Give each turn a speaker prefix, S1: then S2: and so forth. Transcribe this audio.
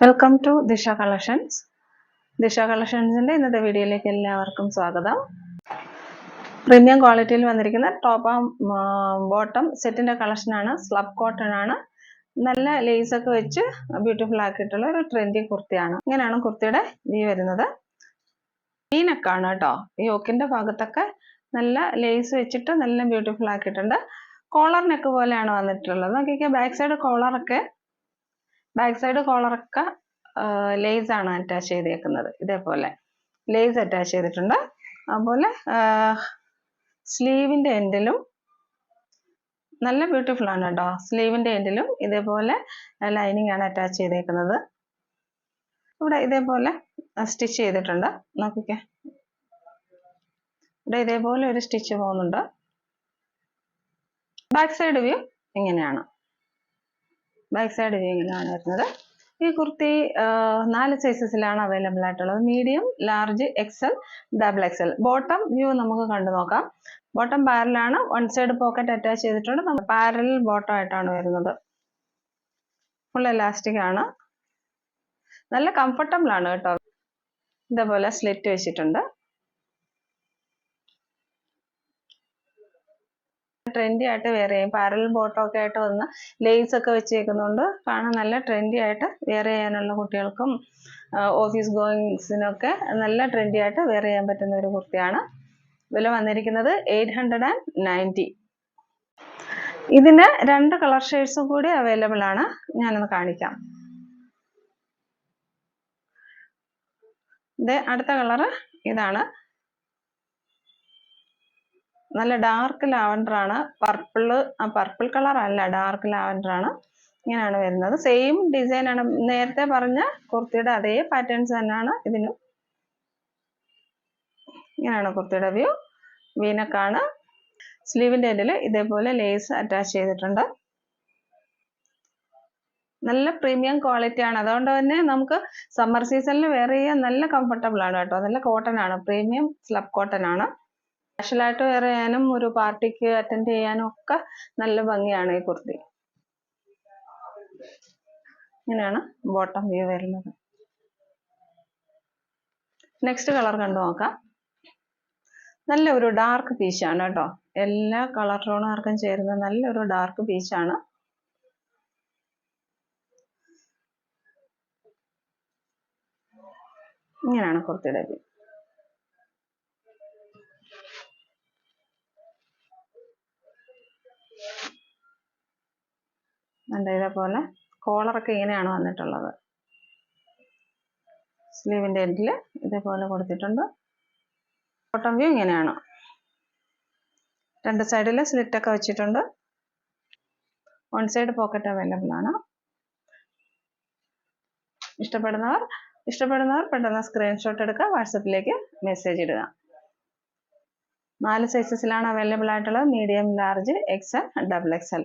S1: Welcome to ദിശ collections. ദിശ കളക്ഷൻസിൻ്റെ ഇന്നത്തെ വീഡിയോയിലേക്ക് എല്ലാവർക്കും സ്വാഗതം. പ്രീമിയം ക്വാളിറ്റിയിൽ വന്നിരിക്കുന്ന ടോപ്പ് ബോട്ടം സെറ്റിൻ്റെ കളക്ഷനാണ്. സ്ലബ് കോട്ടൺ ആണ്. നല്ല ലേസൊക്കെ വെച്ച് ബ്യൂട്ടിഫുൾ ആക്കിയിട്ടുള്ള ഒരു ട്രെൻഡി കുർത്തിയാണ്. ഇങ്ങനെയാണ് കുർത്തിയുടെ വ്യൂ വരുന്നത്. ഈ നെക്കാണ് കേട്ടോ. ഈ യോക്കിൻ്റെ ഭാഗത്തൊക്കെ നല്ല ലേസ് വെച്ചിട്ട് നല്ല ബ്യൂട്ടിഫുൾ ആക്കിയിട്ടുണ്ട്. കോളർ നെക്ക് പോലെയാണ് വന്നിട്ടുള്ളത്. നോക്കിയൊക്കെ ബാക്ക് സൈഡ് കോളറൊക്കെ ലേസ് ആണ് അറ്റാച്ച് ചെയ്തേക്കുന്നത്. ഇതേപോലെ ലേസ് അറ്റാച്ച് ചെയ്തിട്ടുണ്ട്. അതുപോലെ സ്ലീവിൻ്റെ എൻഡിലും നല്ല ബ്യൂട്ടിഫുൾ ആണ് കേട്ടോ. സ്ലീവിൻ്റെ എൻഡിലും ഇതേപോലെ ലൈനിങ് ആണ് അറ്റാച്ച് ചെയ്തേക്കുന്നത്. ഇവിടെ ഇതേപോലെ സ്റ്റിച്ച് ചെയ്തിട്ടുണ്ട്. നോക്കിക്കേ, ഇവിടെ ഇതേപോലെ ഒരു സ്റ്റിച്ച് പോകുന്നുണ്ട്. ബാക്ക് സൈഡ് വ്യൂ ഇങ്ങനെയാണ്. വരുന്നത്. ഈ കുർത്തി 4 സൈസസിലാണ് അവൈലബിൾ ആയിട്ടുള്ളത്. Medium, large, XL, double XL. Bottom view നമുക്ക് കണ്ടു നോക്കാം. ബോട്ടം പാരലാണ്. വൺ സൈഡ് പോക്കറ്റ് അറ്റാച്ച് ചെയ്തിട്ടുണ്ട്. പാരൽ ബോട്ടം ആയിട്ടാണ് വരുന്നത്. ഫുൾ എലാസ്റ്റിക് ആണ്. നല്ല കംഫർട്ടബിൾ ആണ് കേട്ടോ. ഇതേപോലെ സ്ലിറ്റ് വെച്ചിട്ടുണ്ട്. ട്രെൻഡി ആയിട്ട് വെയർ ചെയ്യും. പാരൽ ബോട്ടം ഒക്കെ ആയിട്ട് വന്ന് ലേസ് ഒക്കെ വെച്ചേക്കുന്നതുകൊണ്ട് കാണാൻ നല്ല ട്രെൻഡി ആയിട്ട് വെയർ ചെയ്യാനുള്ള കുട്ടികൾക്കും ഓഫീസ് ഗോയിങ്സിനൊക്കെ നല്ല ട്രെൻഡി ആയിട്ട് വെയർ ചെയ്യാൻ പറ്റുന്ന ഒരു കുർത്തിയാണ്. വില വന്നിരിക്കുന്നത് 890. ഇതിന് 2 കളർ ഷെയ്ഡ്സും കൂടി അവൈലബിൾ ആണ്. ഞാനൊന്ന് കാണിക്കാം. അടുത്ത കളറ് ഇതാണ്. നല്ല ഡാർക്ക് ലാവൻഡർ ആണ്. പർപ്പിൾ കളർ അല്ല, ഡാർക്ക് ലാവൻഡർ ആണ്. ഇങ്ങനെയാണ് വരുന്നത്. സെയിം ഡിസൈൻ ആണ്. നേരത്തെ പറഞ്ഞ കുർത്തിയുടെ അതേ പാറ്റേൺസ് തന്നെയാണ് ഇതിനും. ഇങ്ങനെയാണ് കുർത്തിയുടെ വ്യൂ. വീനക്കാണ്. സ്ലീവിൻ്റെ എൻഡിൽ ഇതേപോലെ ലേസ് അറ്റാച്ച് ചെയ്തിട്ടുണ്ട്. നല്ല പ്രീമിയം ക്വാളിറ്റി ആണ്. അതുകൊണ്ട് തന്നെ നമുക്ക് സമ്മർ സീസണിൽ വെയർ ചെയ്യാൻ നല്ല കംഫർട്ടബിൾ ആണ് കേട്ടോ. നല്ല കോട്ടൺ ആണ്. പ്രീമിയം സ്ലബ് കോട്ടൺ ആണ്. സ്പെഷ്യലായിട്ട് വെയർ ചെയ്യാനും ഒരു പാർട്ടിക്ക് അറ്റൻഡ് ചെയ്യാനും ഒക്കെ നല്ല ഭംഗിയാണ് ഈ കുർത്തി. ഇങ്ങനെയാണ് ബോട്ടം വ്യൂ വരുന്നത്. നെക്സ്റ്റ് കളർ കണ്ടു നോക്കാം. നല്ല ഒരു ഡാർക്ക് പീച്ചാണ് കേട്ടോ. എല്ലാ കളർ ടോണുകാർക്കും ചേരുന്ന നല്ലൊരു ഡാർക്ക് പീച്ചാണ്. ഇങ്ങനെയാണ് കുർത്തിയുടെ വ്യൂ. ഇതേപോലെ കോളറൊക്കെ ഇങ്ങനെയാണ് വന്നിട്ടുള്ളത്. സ്ലീവിൻ്റെ എൻഡിൽ ഇതേപോലെ കൊടുത്തിട്ടുണ്ട്. ബോട്ടം വ്യൂ ഇങ്ങനെയാണ്. 2 സൈഡിൽ സ്ലിറ്റൊക്കെ വെച്ചിട്ടുണ്ട്. വൺ സൈഡ് പോക്കറ്റ് അവൈലബിൾ ആണ്. ഇഷ്ടപ്പെടുന്നവർ പെട്ടെന്ന് സ്ക്രീൻഷോട്ട് എടുക്കുക, വാട്സപ്പിലേക്ക് മെസ്സേജ് ഇടുക. 4 സൈസസിലാണ് അവൈലബിൾ ആയിട്ടുള്ളത്. Medium, large, XL, double Excel.